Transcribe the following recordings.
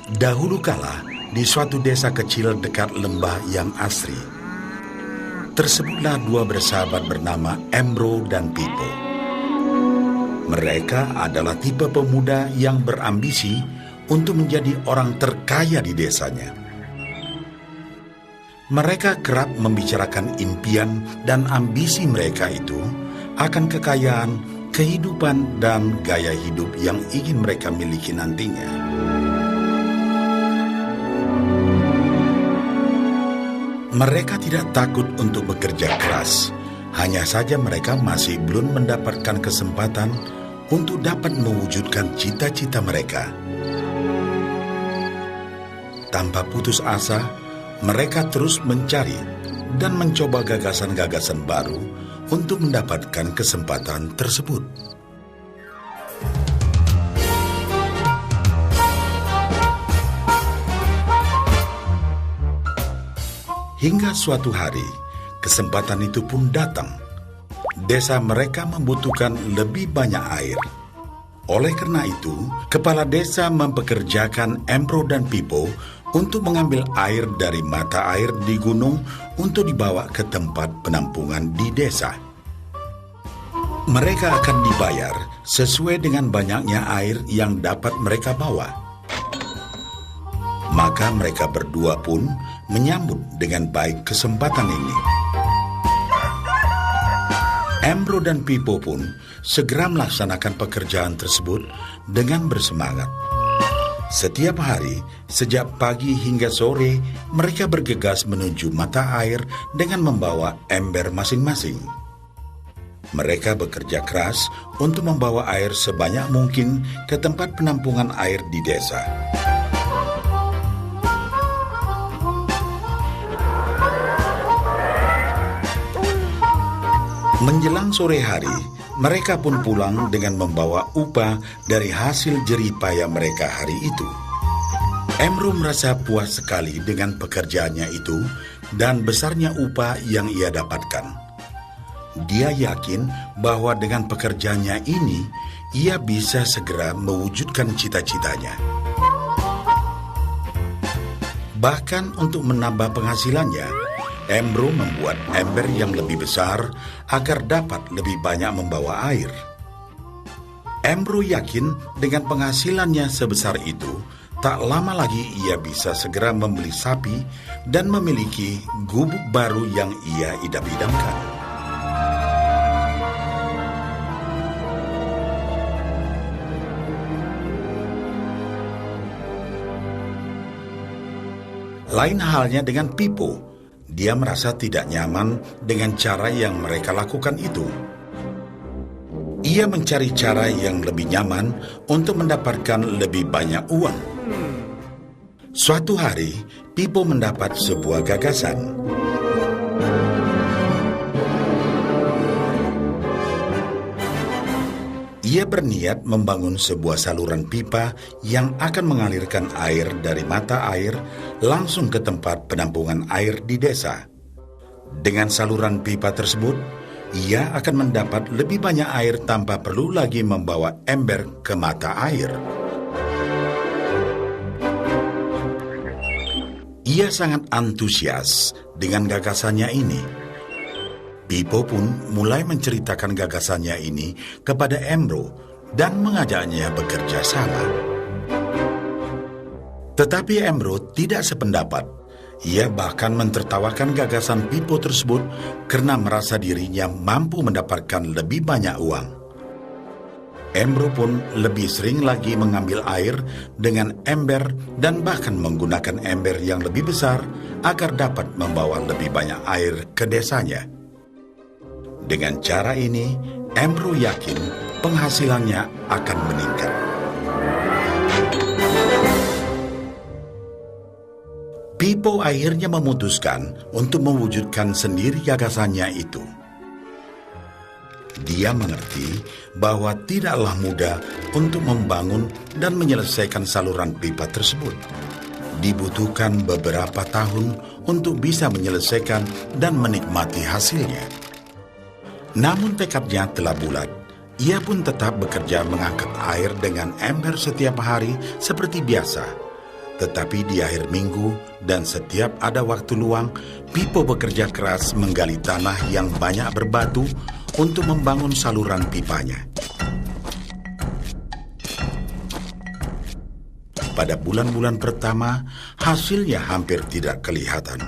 Dahulu kala, di suatu desa kecil dekat lembah yang asri, tersebutlah dua bersahabat bernama Embro dan Pipo. Mereka adalah tipe pemuda yang berambisi untuk menjadi orang terkaya di desanya. Mereka kerap membicarakan impian dan ambisi mereka itu akan kekayaan, kehidupan, dan gaya hidup yang ingin mereka miliki nantinya. Mereka tidak takut untuk bekerja keras, hanya saja mereka masih belum mendapatkan kesempatan untuk dapat mewujudkan cita-cita mereka. Tanpa putus asa, mereka terus mencari dan mencoba gagasan-gagasan baru untuk mendapatkan kesempatan tersebut. Hingga suatu hari, kesempatan itu pun datang. Desa mereka membutuhkan lebih banyak air. Oleh karena itu, kepala desa mempekerjakan Embro dan Pipo untuk mengambil air dari mata air di gunung untuk dibawa ke tempat penampungan di desa. Mereka akan dibayar sesuai dengan banyaknya air yang dapat mereka bawa. Maka mereka berdua pun menyambut dengan baik kesempatan ini. Embro dan Pipo pun segera melaksanakan pekerjaan tersebut dengan bersemangat. Setiap hari, sejak pagi hingga sore, mereka bergegas menuju mata air dengan membawa ember masing-masing. Mereka bekerja keras untuk membawa air sebanyak mungkin ke tempat penampungan air di desa. Menjelang sore hari, mereka pun pulang dengan membawa upah dari hasil jerih payah mereka hari itu. Embro merasa puas sekali dengan pekerjaannya itu dan besarnya upah yang ia dapatkan. Dia yakin bahwa dengan pekerjaannya ini, ia bisa segera mewujudkan cita-citanya. Bahkan untuk menambah penghasilannya, Embro membuat ember yang lebih besar agar dapat lebih banyak membawa air. Embro yakin dengan penghasilannya sebesar itu, tak lama lagi ia bisa segera membeli sapi dan memiliki gubuk baru yang ia idam-idamkan. Lain halnya dengan Pipo. Dia merasa tidak nyaman dengan cara yang mereka lakukan itu. Ia mencari cara yang lebih nyaman untuk mendapatkan lebih banyak uang. Suatu hari, Pipo mendapat sebuah gagasan. Ia berniat membangun sebuah saluran pipa yang akan mengalirkan air dari mata air langsung ke tempat penampungan air di desa. Dengan saluran pipa tersebut, ia akan mendapat lebih banyak air tanpa perlu lagi membawa ember ke mata air. Ia sangat antusias dengan gagasannya ini. Pipo pun mulai menceritakan gagasannya ini kepada Embro dan mengajaknya bekerja sama. Tetapi Embro tidak sependapat. Ia bahkan mentertawakan gagasan Pipo tersebut karena merasa dirinya mampu mendapatkan lebih banyak uang. Embro pun lebih sering lagi mengambil air dengan ember dan bahkan menggunakan ember yang lebih besar agar dapat membawa lebih banyak air ke desanya. Dengan cara ini, Embro yakin penghasilannya akan meningkat. Pipo akhirnya memutuskan untuk mewujudkan sendiri gagasannya itu. Dia mengerti bahwa tidaklah mudah untuk membangun dan menyelesaikan saluran pipa tersebut. Dibutuhkan beberapa tahun untuk bisa menyelesaikan dan menikmati hasilnya. Namun tekadnya telah bulat. Ia pun tetap bekerja mengangkat air dengan ember setiap hari seperti biasa. Tetapi di akhir minggu dan setiap ada waktu luang, Pipo bekerja keras menggali tanah yang banyak berbatu untuk membangun saluran pipanya. Pada bulan-bulan pertama, hasilnya hampir tidak kelihatan.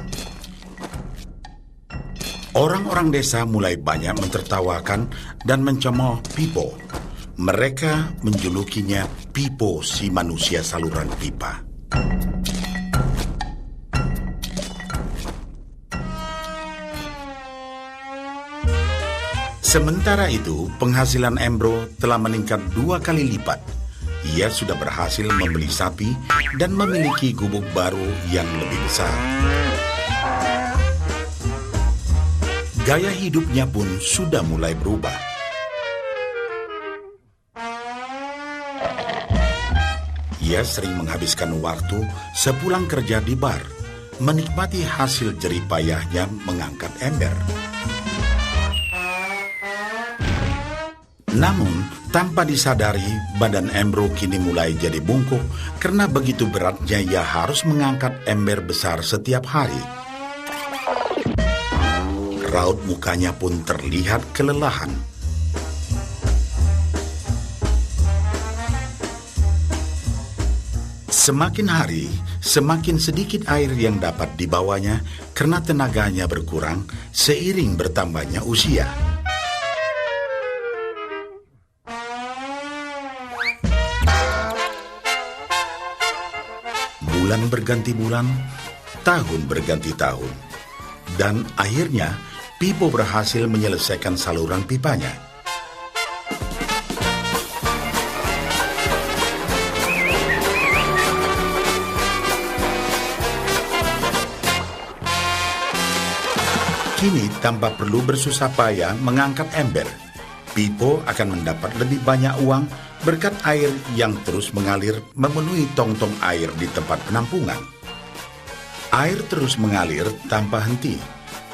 Orang-orang desa mulai banyak mentertawakan dan mencemooh Pipo. Mereka menjulukinya Pipo si manusia saluran pipa. Sementara itu, penghasilan Embro telah meningkat 2 kali lipat. Ia sudah berhasil membeli sapi dan memiliki gubuk baru yang lebih besar. Gaya hidupnya pun sudah mulai berubah. Ia sering menghabiskan waktu sepulang kerja di bar, menikmati hasil jerih payahnya mengangkat ember. Namun, tanpa disadari, badan Embro kini mulai jadi bungkuk karena begitu beratnya ia harus mengangkat ember besar setiap hari. Raut mukanya pun terlihat kelelahan. Semakin hari, semakin sedikit air yang dapat dibawanya karena tenaganya berkurang seiring bertambahnya usia. Bulan berganti bulan, tahun berganti tahun. Dan akhirnya, Pipo berhasil menyelesaikan saluran pipanya. Kini, tanpa perlu bersusah payah mengangkat ember, Pipo akan mendapat lebih banyak uang berkat air yang terus mengalir memenuhi tong-tong air di tempat penampungan. Air terus mengalir tanpa henti,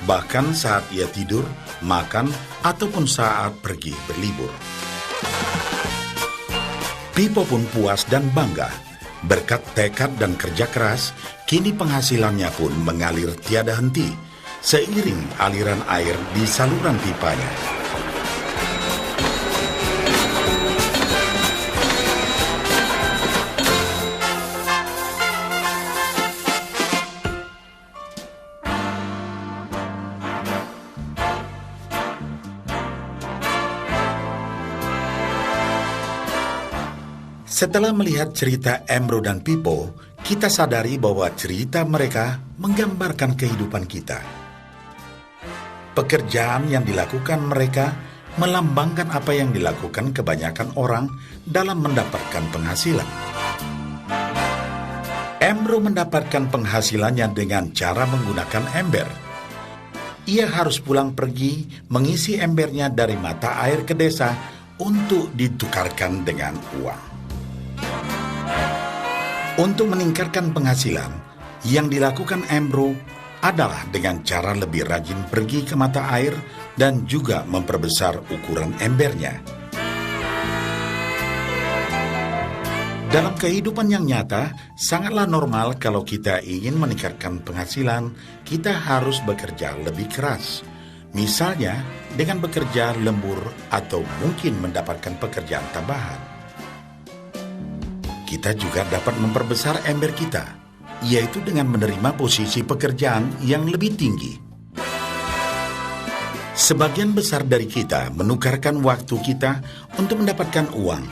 bahkan saat ia tidur, makan, ataupun saat pergi berlibur. Pipo pun puas dan bangga. Berkat tekad dan kerja keras, kini penghasilannya pun mengalir tiada henti, seiring aliran air di saluran pipanya. Setelah melihat cerita Embro dan Pipo, kita sadari bahwa cerita mereka menggambarkan kehidupan kita. Pekerjaan yang dilakukan mereka melambangkan apa yang dilakukan kebanyakan orang dalam mendapatkan penghasilan. Embro mendapatkan penghasilannya dengan cara menggunakan ember. Ia harus pulang pergi mengisi embernya dari mata air ke desa untuk ditukarkan dengan uang. Untuk meningkatkan penghasilan, yang dilakukan Embro adalah dengan cara lebih rajin pergi ke mata air dan juga memperbesar ukuran embernya. Dalam kehidupan yang nyata, sangatlah normal kalau kita ingin meningkatkan penghasilan, kita harus bekerja lebih keras. Misalnya, dengan bekerja lembur atau mungkin mendapatkan pekerjaan tambahan. Kita juga dapat memperbesar ember kita, yaitu dengan menerima posisi pekerjaan yang lebih tinggi. Sebagian besar dari kita menukarkan waktu kita untuk mendapatkan uang.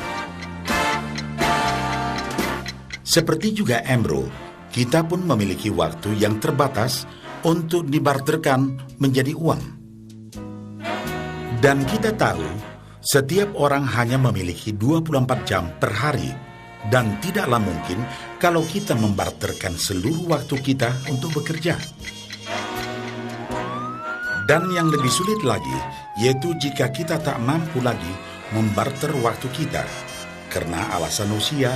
Seperti juga Embro, kita pun memiliki waktu yang terbatas untuk dibarterkan menjadi uang. Dan kita tahu, setiap orang hanya memiliki 24 jam per hari, dan tidaklah mungkin kalau kita membarterkan seluruh waktu kita untuk bekerja. Dan yang lebih sulit lagi, yaitu jika kita tak mampu lagi membarter waktu kita, karena alasan usia,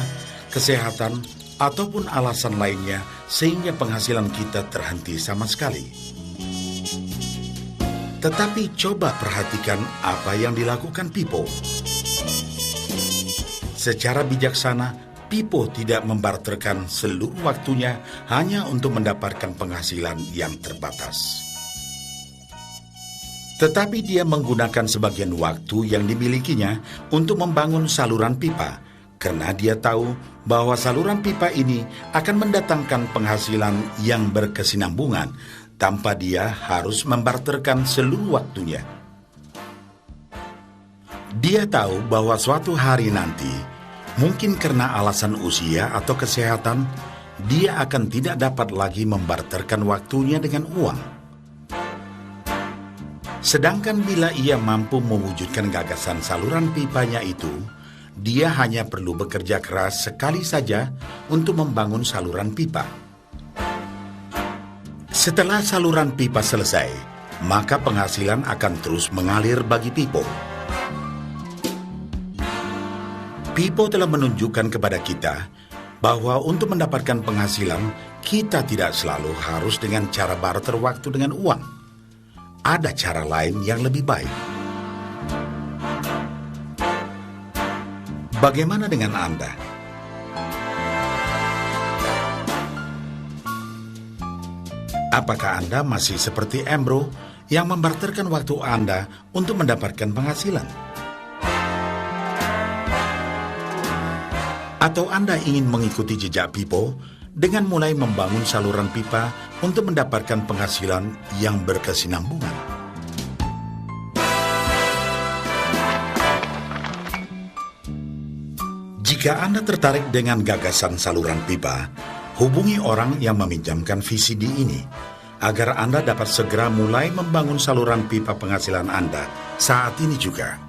kesehatan, ataupun alasan lainnya sehingga penghasilan kita terhenti sama sekali. Tetapi coba perhatikan apa yang dilakukan Pipo. Secara bijaksana, Pipo tidak membarterkan seluruh waktunya hanya untuk mendapatkan penghasilan yang terbatas. Tetapi dia menggunakan sebagian waktu yang dimilikinya untuk membangun saluran pipa, karena dia tahu bahwa saluran pipa ini akan mendatangkan penghasilan yang berkesinambungan tanpa dia harus membarterkan seluruh waktunya. Dia tahu bahwa suatu hari nanti, mungkin karena alasan usia atau kesehatan, dia akan tidak dapat lagi membarterkan waktunya dengan uang. Sedangkan bila ia mampu mewujudkan gagasan saluran pipanya itu, dia hanya perlu bekerja keras sekali saja untuk membangun saluran pipa. Setelah saluran pipa selesai, maka penghasilan akan terus mengalir bagi Pipo. Pipo telah menunjukkan kepada kita bahwa untuk mendapatkan penghasilan, kita tidak selalu harus dengan cara barter waktu dengan uang. Ada cara lain yang lebih baik. Bagaimana dengan Anda? Apakah Anda masih seperti Embro yang membarterkan waktu Anda untuk mendapatkan penghasilan? Atau Anda ingin mengikuti jejak Pipo dengan mulai membangun saluran pipa untuk mendapatkan penghasilan yang berkesinambungan? Jika Anda tertarik dengan gagasan saluran pipa, hubungi orang yang meminjamkan VCD ini agar Anda dapat segera mulai membangun saluran pipa penghasilan Anda saat ini juga.